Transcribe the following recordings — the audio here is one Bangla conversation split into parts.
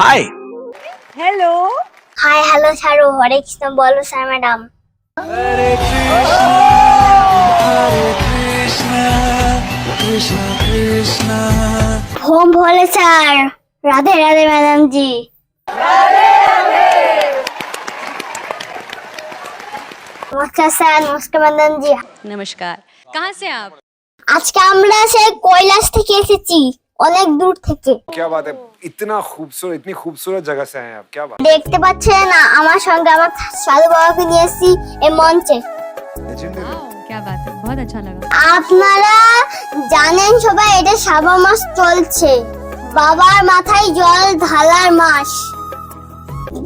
हाय हेलो हाय हेलो सारू हरे कृष्ण बोलो सर मैडम हरे कृष्णा कृष्ण कृष्ण होम भोले सर राधे राधे मैडम जी नमस्कार सर नमस्कार मैडम जी नमस्कार कहाँ से आप আজকে আমরা সেই কৈলাস থেকে এসেছি অনেক দূর থেকে क्या बात है इतना खूबसूरत इतनी खूबसूरत जगह से हैं आप क्या बात দেখতে পাচ্ছেন না আমার সঙ্গে আমার সাধু বাবাকে নিয়ে এসেছি এই মঞ্চে क्या बात है बहुत अच्छा लगा আপনারা জানেন সবাই এটা শ্রাবণ মাস চলছে বাবার মাথায় জল ঢালার মাস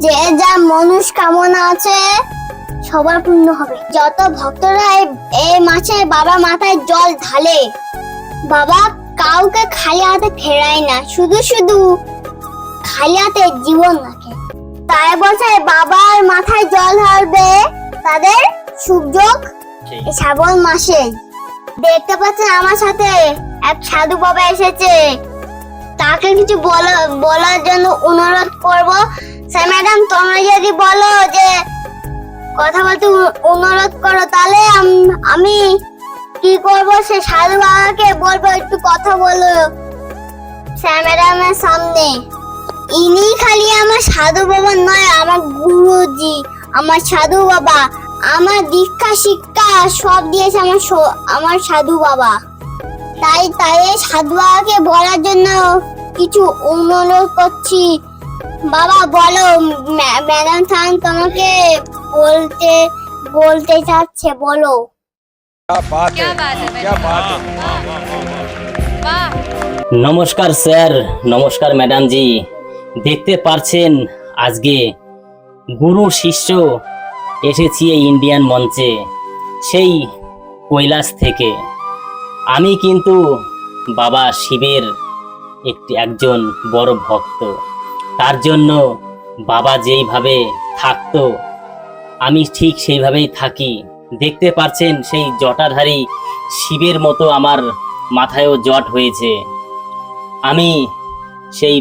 যে যা মনস্কামনা আছে সবার পূর্ণ হবে যত ভক্তরা এই মাসে বাবার মাথায় জল ঢালে বাবা কাউকে খালি হাতে ফেরায় না শুধু শুধু খালি হাতে জীবন রাখে তাই বলছে বাবার মাথায় জল ঢালবে তাদের সুযোগ এই শ্রাবণ মাসে দেখতে পাচ্ছেন আমার সাথে এক সাধু বাবা এসেছে তাকে কিছু বলার জন্য অনুরোধ করব স্যার ম্যাডাম তোমরা যদি বলো যে কথা বলতে অনুরোধ করো তাহলে আমি কি করব সে সাধু বাবাকে বলবো একটু কথা বলো স্যার ম্যাডামের সামনে ইনি খালি আমার সাধু বাবা নয় আমার গুরুজি আমার সাধু বাবা আমার দীক্ষা শিক্ষা সব দিয়েছে আমার সাধু বাবা তাই সাধু বাবাকে বলার জন্য কিছু অনুরোধ করছি বাবা বলো ম্যাডাম খান তোমাকে বলতে চাচ্ছে বলো क्या बात है क्या बात है নমস্কার স্যার নমস্কার ম্যাডাম জি দেখতে পারছেন আজকে গুরু শিষ্য এসেছি এই ইন্ডিয়ান মঞ্চে সেই কৈলাস থেকে আমি কিন্তু বাবা শিবের একজন বড় ভক্ত তার জন্য বাবা যেইভাবে থাকতো আমি ঠিক সেইভাবেই থাকি দেখতে পাচ্ছেন সেই জটাধারী শিবের মতো আমার মাথায়ও জট হয়েছে আমি সেই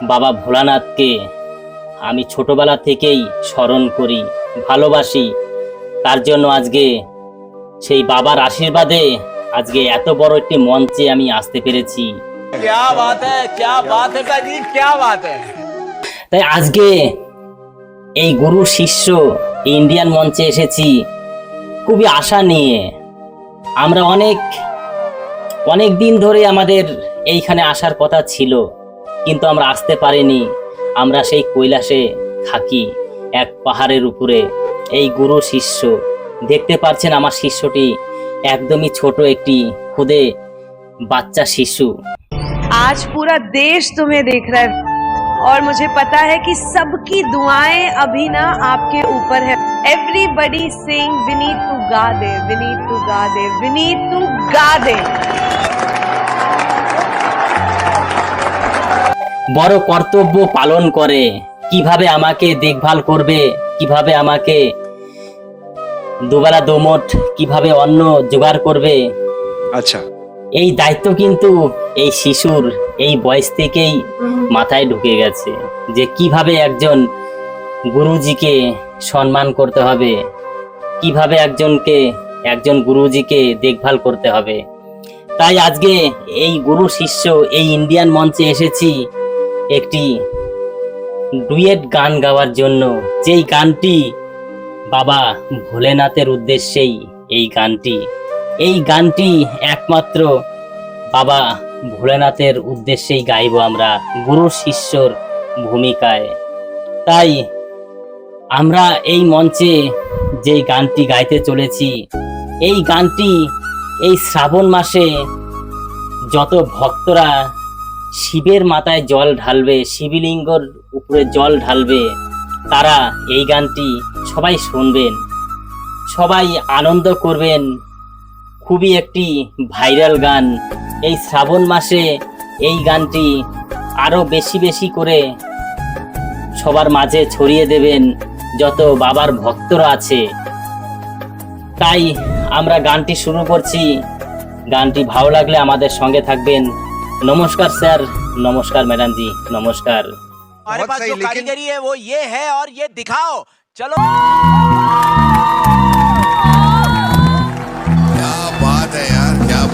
বাবা ভোলানাথকে আমি ছোটবেলা থেকেই স্মরণ করি ভালোবাসি তার জন্য আজকে সেই বাবার আশীর্বাদে আজকে এত বড় একটি মঞ্চে আমি আসতে পেরেছি क्या बात है भाई क्या बात है তাই আজকে এই গুরু শিষ্য ইন্ডিয়ান মঞ্চে এসেছি খুবই আশা নিয়ে আমরা অনেক দিন ধরে আমাদের এইখানে আসার কথা ছিল কিন্তু আমরা আসতে পারিনি আমরা সেই কৈলাসে থাকি এক পাহাড়ের উপরে এই গুরু শিষ্য দেখতে পাচ্ছেন আমার শিষ্যটি একদমই ছোট একটি খুদে বাচ্চা শিশু आज पूरा देश तुम्हें देख रहा है और मुझे पता है कि सबकी दुआएं अभी ना आपके ऊपर है everybody sing we need to गा दे वी नीड टू गा दे वी नीड टू गा दे বড় কর্তব্য পালন করে কিভাবে আমাকে দেখভাল করবে কিভাবে আমাকে দুবেলা দোমট কিভাবে অন্ন জোগাড় করবে अच्छा এই দায়িত্ব কিন্তু এই শিশুর এই বয়স থেকেই মাথায় ঢুকে গেছে যে কিভাবে একজন গুরুজিকে সম্মান করতে হবে কিভাবে একজন গুরুজিকে দেখভাল করতে হবে তাই আজকে এই গুরু শিষ্য এই ইন্ডিয়ান মঞ্চে এসেছি একটি ডুয়েট গান গাওয়ার জন্য যেই গানটি বাবা ভোলেনাথের উদ্দেশ্যেই এই গানটি একমাত্র বাবা ভোলেনাথের উদ্দেশ্যেই গাইব আমরা গুরু শিষ্যর ভূমিকায় তাই আমরা এই মঞ্চে যে গানটি গাইতে চলেছি এই গানটি এই শ্রাবণ মাসে যত ভক্তরা শিবের মাথায় জল ঢালবে শিবলিঙ্গর উপরে জল ঢালবে তারা এই গানটি সবাই শুনবেন সবাই আনন্দ করবেন খুবই একটি ভাইরাল গান এই শ্রাবণ মাসে এই গানটি আরো বেশি করে সবার মাঝে ছড়িয়ে দেবেন যত বাবার ভক্তরা আছে তাই আমরা গানটি শুরু করছি গানটি ভালো লাগলে আমাদের সঙ্গে থাকবেন নমস্কার স্যার নমস্কার ম্যাডাম জি নমস্কার हमारे बहुत पास सही, जो लेकिन- कारीगरी है वो ये है और ये दिखाओ चलो